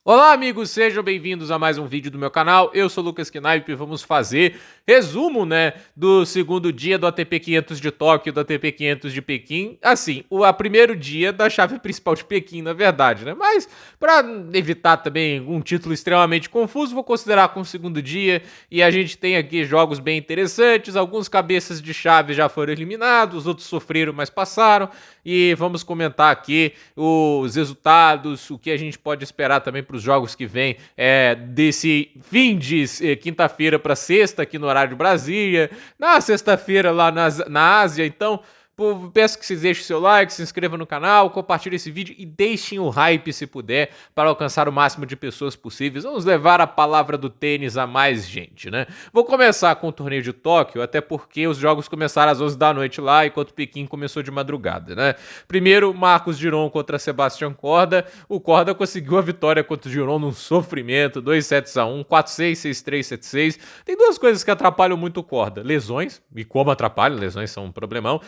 Olá, amigos, sejam bem-vindos a mais um vídeo do meu canal. Eu sou o Lucas Knaip e vamos fazer resumo, do segundo dia do ATP 500 de Tóquio e do ATP 500 de Pequim. Assim, o primeiro dia da chave principal de Pequim, na verdade, né? Mas, para evitar também um título extremamente confuso, vou considerar como segundo dia. E a gente tem aqui jogos bem interessantes, alguns cabeças de chave já foram eliminados, outros sofreram, mas passaram. E vamos comentar aqui os resultados, o que a gente pode esperar também para os jogos que vem desse fim de quinta-feira para sexta aqui no horário de Brasília, na sexta-feira lá na Ásia. Então, peço que vocês deixem o seu like, se inscrevam no canal, compartilhem esse vídeo e deixem o hype se puder para alcançar o máximo de pessoas possíveis. Vamos levar a palavra do tênis a mais gente, né? Vou começar com o torneio de Tóquio, até porque os jogos começaram às 11 da noite lá, enquanto Pequim começou de madrugada, né? Primeiro, Marcos Giron contra Sebastian Korda. O Korda conseguiu a vitória contra o Giron num sofrimento, 2-1, 4-6, 6-3, 7-6. Tem duas coisas que atrapalham muito o Korda: lesões, e como atrapalham, lesões são um problemão,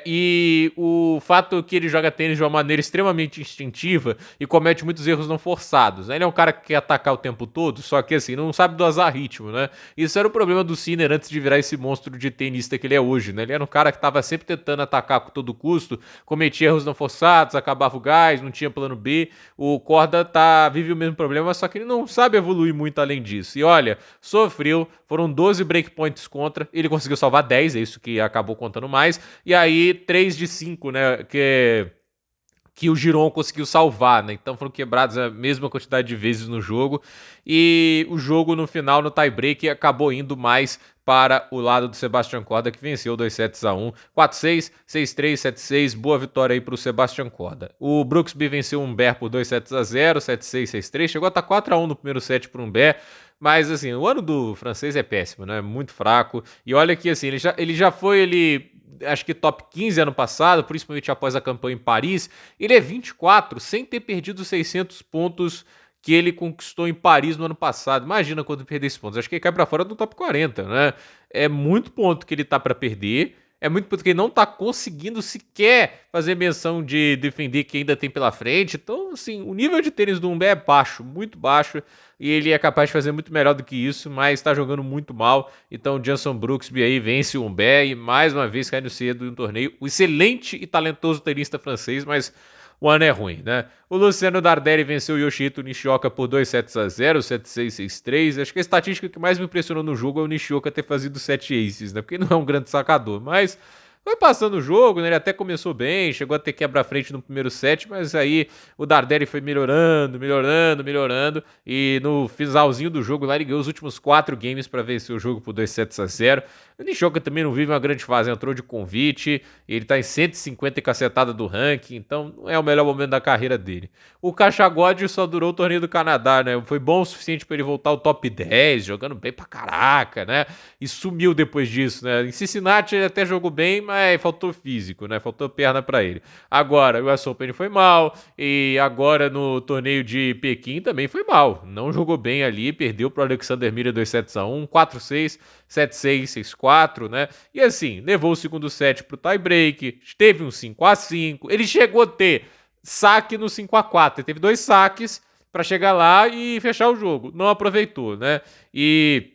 e o fato que ele joga tênis de uma maneira extremamente instintiva e comete muitos erros não forçados, né? Ele é um cara que quer atacar o tempo todo, só que assim, não sabe dosar ritmo, né? Isso era o problema do Sinner antes de virar esse monstro de tenista que ele é hoje, né? Ele era um cara que estava sempre tentando atacar com todo custo, cometia erros não forçados, acabava o gás, não tinha plano B. O Korda vive o mesmo problema, só que ele não sabe evoluir muito além disso. E olha, sofreu, foram 12 breakpoints contra, ele conseguiu salvar 10, é isso que acabou contando mais, e aí 3 de 5, né, que o Giron conseguiu salvar, né? Então foram quebrados a mesma quantidade de vezes no jogo, e o jogo no final, no tie-break, acabou indo mais para o lado do Sebastian Korda, que venceu 2-1, 4-6, 6-3, 7-6, boa vitória aí para o Sebastian Korda. O Brooksby venceu o Humbert por 2-0, 7-6, 6-3, chegou a estar 4-1 no primeiro set para o Humbert, mas assim, o ano do francês é péssimo, né? Muito fraco, e olha que assim, ele já foi acho que top 15 ano passado, principalmente após a campanha em Paris. Ele é 24, sem ter perdido os 600 pontos que ele conquistou em Paris no ano passado. Imagina quando perder esses pontos. Acho que ele cai para fora do top 40, né? É muito ponto que ele tá para perder. É muito ponto que ele não tá conseguindo sequer fazer menção de defender que ainda tem pela frente. Então, assim, o nível de tênis do Humbert é baixo, muito baixo. E ele é capaz de fazer muito melhor do que isso, mas tá jogando muito mal. Então o Janson Brooksby aí vence o Humbert e mais uma vez cai no cedo no torneio. O excelente e talentoso tenista francês, mas o ano é ruim, né? O Luciano Dardelli venceu o Yoshito Nishioka por 2-0, 7-6, 6-3. Acho que a estatística que mais me impressionou no jogo é o Nishioka ter fazido 7 aces, né? Porque não é um grande sacador, mas foi passando o jogo, né? Ele até começou bem, chegou a ter quebra-frente no primeiro set, mas aí o Dardelli foi melhorando, e no finalzinho do jogo lá ele ganhou os últimos 4 games para vencer o jogo por 2-0. O Nishioka também não vive uma grande fase, entrou de convite, ele tá em 150 e cacetada do ranking, então não é o melhor momento da carreira dele. O Cachagode só durou o torneio do Canadá, né? Foi bom o suficiente para ele voltar ao top 10, jogando bem pra caraca, né? E sumiu depois disso, né? Em Cincinnati ele até jogou bem, mas faltou físico, né? Faltou perna para ele. Agora, o US Open foi mal, e agora no torneio de Pequim também foi mal. Não jogou bem ali, perdeu pro Alexander Miller 2-1, 4-6, 7-6, 6-4, né? E assim, levou o segundo set pro tie-break, teve um 5-5, ele chegou a ter saque no 5-4, ele teve 2 saques para chegar lá e fechar o jogo. Não aproveitou, né? E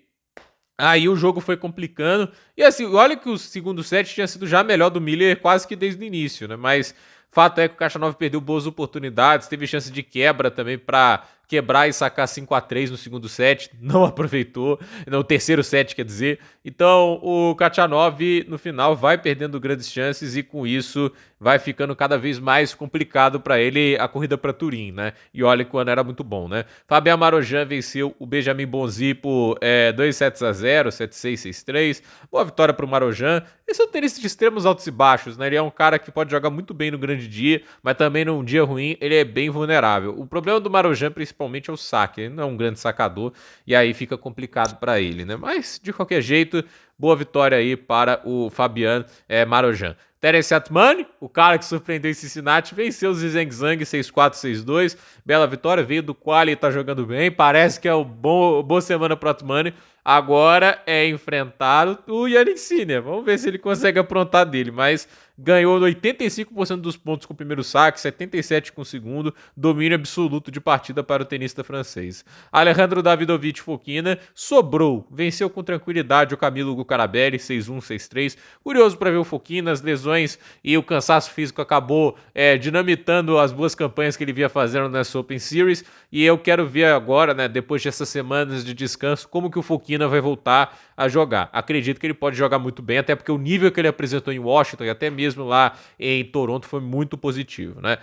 aí o jogo foi complicando. E assim, olha que o segundo set tinha sido já melhor do Miller quase que desde o início, né? Mas fato é que o Khachanov perdeu boas oportunidades, teve chance de quebra também para quebrar e sacar 5-3 no segundo set, não aproveitou, no terceiro set, quer dizer. Então o Khachanov no final vai perdendo grandes chances e com isso vai ficando cada vez mais complicado para ele a corrida para Turim, né? E olha que o ano era muito bom, né? Fabien Marojan venceu o Benjamin Bonzi por 2-0, 7-6, 6-3. Boa vitória para o Marojan. Esse é um tenista de extremos altos e baixos, né? Ele é um cara que pode jogar muito bem no grande dia, mas também num dia ruim ele é bem vulnerável. O problema do Marojan principalmente é o saque. Ele não é um grande sacador e aí fica complicado para ele, né? Mas de qualquer jeito, boa vitória aí para o Fabien Marojan. Terence Atmani, o cara que surpreendeu em Cincinnati, venceu o Zizeng Zhang 6-4, 6-2. Bela vitória, veio do quali e tá jogando bem. Parece que é boa semana pro Atmani. Agora é enfrentar o Jannik Sinner. Vamos ver se ele consegue aprontar dele, mas ganhou 85% dos pontos com o primeiro saque, 77% com o segundo, domínio absoluto de partida para o tenista francês. Alejandro Davidovich Fokina sobrou, venceu com tranquilidade o Camilo Gucarabelli, 6-1, 6-3. Curioso para ver o Fokina, as lesões e o cansaço físico acabou dinamitando as boas campanhas que ele vinha fazendo nessa Open Series, e eu quero ver agora, né, depois dessas semanas de descanso, como que o Fokina vai voltar a jogar. Acredito que ele pode jogar muito bem, até porque o nível que ele apresentou em Washington e até mesmo lá em Toronto foi muito positivo, né?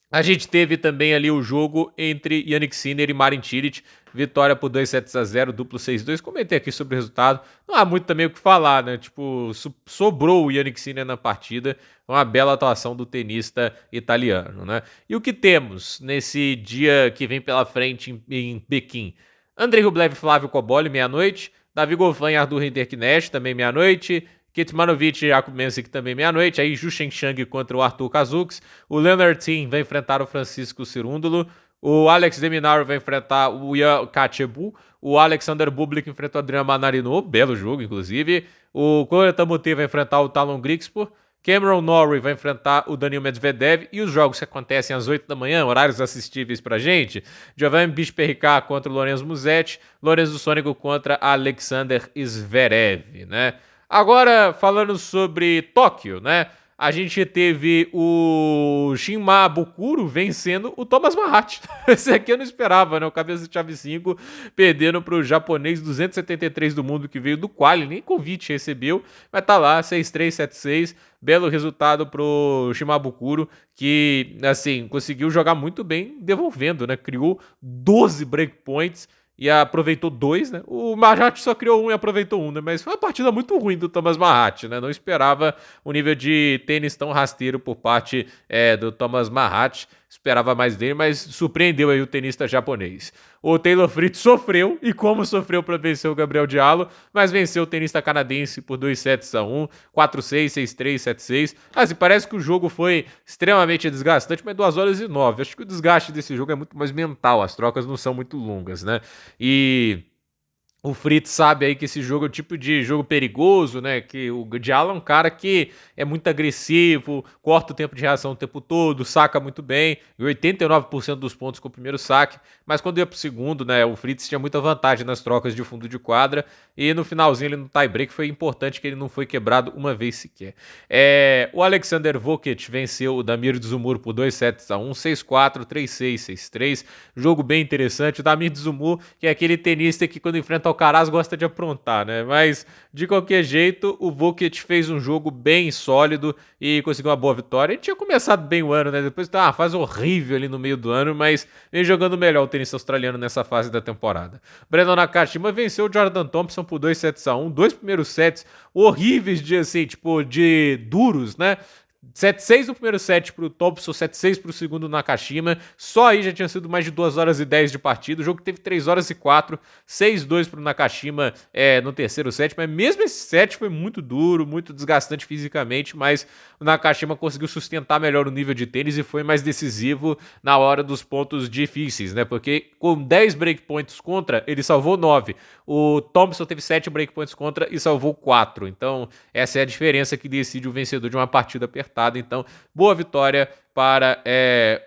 A gente teve também ali o jogo entre Jannik Sinner e Marin Cilic, vitória por 2-0, duplo 6-2. Comentei aqui sobre o resultado. Não há muito também o que falar, né? Tipo, sobrou o Jannik Sinner na partida. Uma bela atuação do tenista italiano, né? E o que temos nesse dia que vem pela frente em Pequim? Andrei Rublev e Flávio Cobolli, meia-noite. Davi Goffin e Arthur Hinderknecht, também meia-noite. Kecmanovic e Jakub Mensik também meia-noite. Aí Zhu Shengshang contra o Arthur Kazuks. O Leonard Thiem vai enfrentar o Francisco Cerúndolo. O Alex de Minaur vai enfrentar o Ian Kachebu. O Alexander Bublik enfrenta o Adrian Manarino. Belo jogo, inclusive. O Koya Tamute vai enfrentar o Talon Grigspor. Cameron Norrie vai enfrentar o Daniil Medvedev. E os jogos que acontecem às 8 da manhã, horários assistíveis pra gente. Giovanni Bisperricar contra o Lorenzo Musetti. Lorenzo Sônego contra Alexander Zverev, né? Agora, falando sobre Tóquio, né? A gente teve o Shinma Bukuro vencendo o Thomas Mahat. Esse aqui eu não esperava, né? O cabeça de chave 5 perdendo para o japonês 273 do mundo que veio do quali, nem convite recebeu, mas tá lá, 6-3, 7-6. Belo resultado pro Shimabukuro, que, assim, conseguiu jogar muito bem devolvendo, né? Criou 12 breakpoints e aproveitou 2, né? O Mahat só criou 1 e aproveitou 1, né? Mas foi uma partida muito ruim do Thomas Mahat, né? Não esperava o nível de tênis tão rasteiro por parte do Thomas Mahat. Esperava mais dele, mas surpreendeu aí o tenista japonês. O Taylor Fritz sofreu, e como sofreu para vencer o Gabriel Diallo, mas venceu o tenista canadense por 2-1, 4-6, 6-3, 7-6. Assim, parece que o jogo foi extremamente desgastante, mas 2 horas e 9. Acho que o desgaste desse jogo é muito mais mental, as trocas não são muito longas, né? E o Fritz sabe aí que esse jogo é o tipo de jogo perigoso, né? Que o Diallo é um cara que é muito agressivo, corta o tempo de reação o tempo todo, saca muito bem, e 89% dos pontos com o primeiro saque, mas quando ia pro segundo, né? O Fritz tinha muita vantagem nas trocas de fundo de quadra, e no finalzinho, ele no tie-break, foi importante que ele não foi quebrado uma vez sequer. O Alexander Vukic venceu o Damir Dzumhur por 2-1, 6-4, 3-6, 6-3, jogo bem interessante. O Damir Dzumhur, que é aquele tenista que quando enfrenta o Alcaraz gosta de aprontar, né? Mas, de qualquer jeito, o Vukic fez um jogo bem sólido e conseguiu uma boa vitória. Ele tinha começado bem o ano, né? Depois tá uma fase horrível ali no meio do ano, mas vem jogando melhor o tenista australiano nessa fase da temporada. Brandon Nakashima venceu o Jordan Thompson por 2-1, 2 primeiros sets horríveis de, assim, tipo, de duros, né? 7-6 no primeiro set pro Thompson, 7-6 pro segundo Nakashima. Só aí já tinha sido mais de 2 horas e 10 de partida. O jogo teve 3 horas e 4, 6-2 pro Nakashima no terceiro set. Mas mesmo esse set foi muito duro, muito desgastante fisicamente. Mas o Nakashima conseguiu sustentar melhor o nível de tênis e foi mais decisivo na hora dos pontos difíceis, né? Porque com 10 breakpoints contra, ele salvou 9. O Thompson teve 7 breakpoints contra e salvou 4. Então, essa é a diferença que decide o vencedor de uma partida apertada. Então, boa vitória para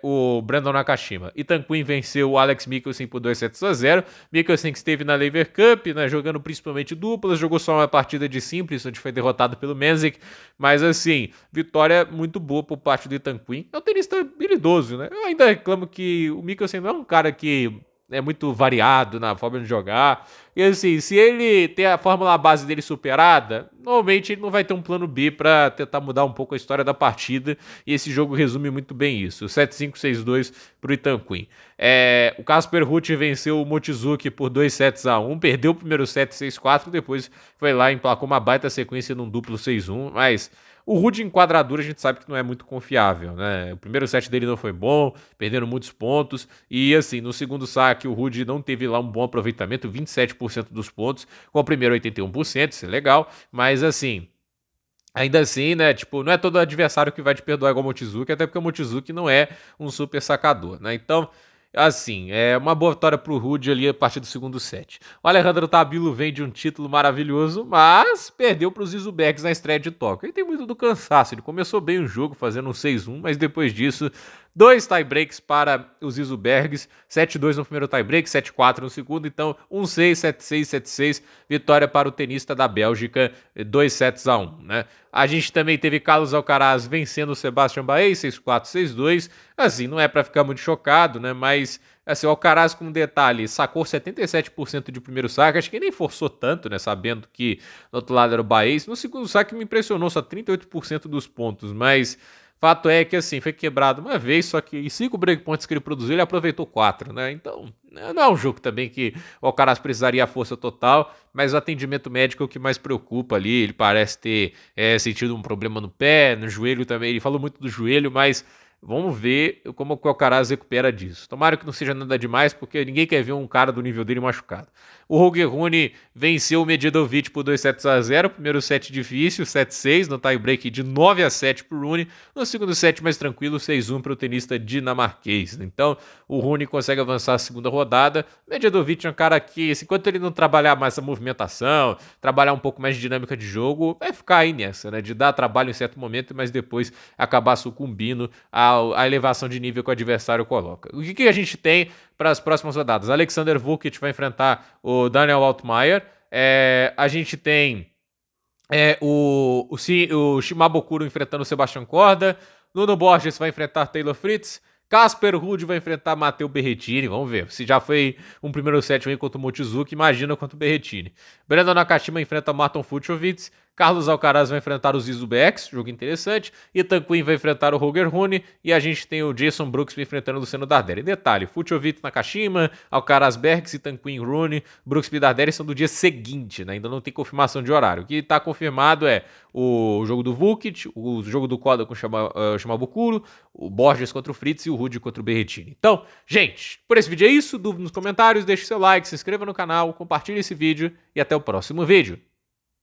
o Brandon Nakashima. Ethan Quinn venceu o Alex Michelsen por 2-0. Michelsen que esteve na Lever Cup, né, jogando principalmente duplas, jogou só uma partida de simples, onde foi derrotado pelo Mensik, mas assim, vitória muito boa por parte do Ethan Quinn. É um tenista habilidoso, né? Eu ainda reclamo que o Michelsen não é um cara que é muito variado na forma de jogar. E assim, se ele ter a fórmula base dele superada, normalmente ele não vai ter um plano B para tentar mudar um pouco a história da partida. E esse jogo resume muito bem isso. 7-5, 6-2 pro Ethan Quinn. O Casper Ruud venceu o Mochizuki por 2-1, perdeu o primeiro set 6-4, depois foi lá e emplacou uma baita sequência num duplo 6-1, mas o Ruud em quadradura a gente sabe que não é muito confiável, né? O primeiro set dele não foi bom, perdendo muitos pontos, e assim, no segundo saque o Ruud não teve lá um bom aproveitamento, 27% dos pontos, com o primeiro 81%, isso é legal, mas assim, ainda assim, né, tipo, não é todo adversário que vai te perdoar igual o Mochizuki, até porque o Mochizuki não é um super sacador, né? Então, Assim, é uma boa vitória pro Rude ali a partir do segundo set. O Alejandro Tabilo vem de um título maravilhoso, mas perdeu para os Izubergs na estreia de Tóquio. Ele tem muito do cansaço, ele começou bem o jogo fazendo um 6-1, mas depois disso, 2 tiebreaks para os Izubergs, 7-2 no primeiro tiebreak, 7-4 no segundo, então 1-6, 7-6, 7-6, vitória para o tenista da Bélgica, 2-1, né? A gente também teve Carlos Alcaraz vencendo o Sebastian Baez, 6-4, 6-2. Assim, não é para ficar muito chocado, né? Mas, assim, o Alcaraz, com um detalhe, sacou 77% de primeiro saque. Acho que nem forçou tanto, né? Sabendo que do outro lado era o Baez. No segundo saque me impressionou, só 38% dos pontos. Mas fato é que, assim, foi quebrado uma vez, só que em 5 breakpoints que ele produziu, ele aproveitou 4, né? Então, não é um jogo também que o Alcaraz precisaria a força total, mas o atendimento médico é o que mais preocupa ali. Ele parece ter sentido um problema no pé, no joelho também. Ele falou muito do joelho, mas vamos ver como o Alcaraz recupera disso. Tomara que não seja nada demais, porque ninguém quer ver um cara do nível dele machucado. O Holger Rune venceu o Medjedovic por 2-0. Primeiro set difícil, 7-6, no tie-break de 9-7 para o Rune. No segundo set mais tranquilo, 6-1 para o tenista dinamarquês. Então, o Rune consegue avançar a segunda rodada. O Medjedovic é um cara que, enquanto ele não trabalhar mais a movimentação, trabalhar um pouco mais de dinâmica de jogo, vai ficar aí nessa, né? De dar trabalho em certo momento, mas depois acabar sucumbindo à elevação de nível que o adversário coloca. O que a gente tem para as próximas rodadas? Alexander Vukic vai enfrentar o Daniel Altmaier. A gente tem o Shimabukuro enfrentando o Sebastian Korda. Nuno Borges vai enfrentar Taylor Fritz. Casper Ruud vai enfrentar Matteo Berrettini. Vamos ver. Se já foi um primeiro set ruim contra o Mochizuki, imagina contra o Berrettini. Brandon Nakashima enfrenta Marton Fucsovics. Carlos Alcaraz vai enfrentar os Izubex, jogo interessante. Ethan Quinn vai enfrentar o Holger Rune. E a gente tem o Jason Brooks enfrentando o Luciano Darderi. Detalhe, Fucsovics Nakashima, Alcaraz Bergs, Ethan Quinn Rune, Brooks e Darderi são do dia seguinte, né? Ainda não tem confirmação de horário. O que está confirmado é o jogo do Vukic, o jogo do Korda com o Shimabukuro, o Borges contra o Fritz e o Ruud contra o Berrettini. Então, gente, por esse vídeo é isso. Dúvida nos comentários, deixe seu like, se inscreva no canal, compartilhe esse vídeo e até o próximo vídeo.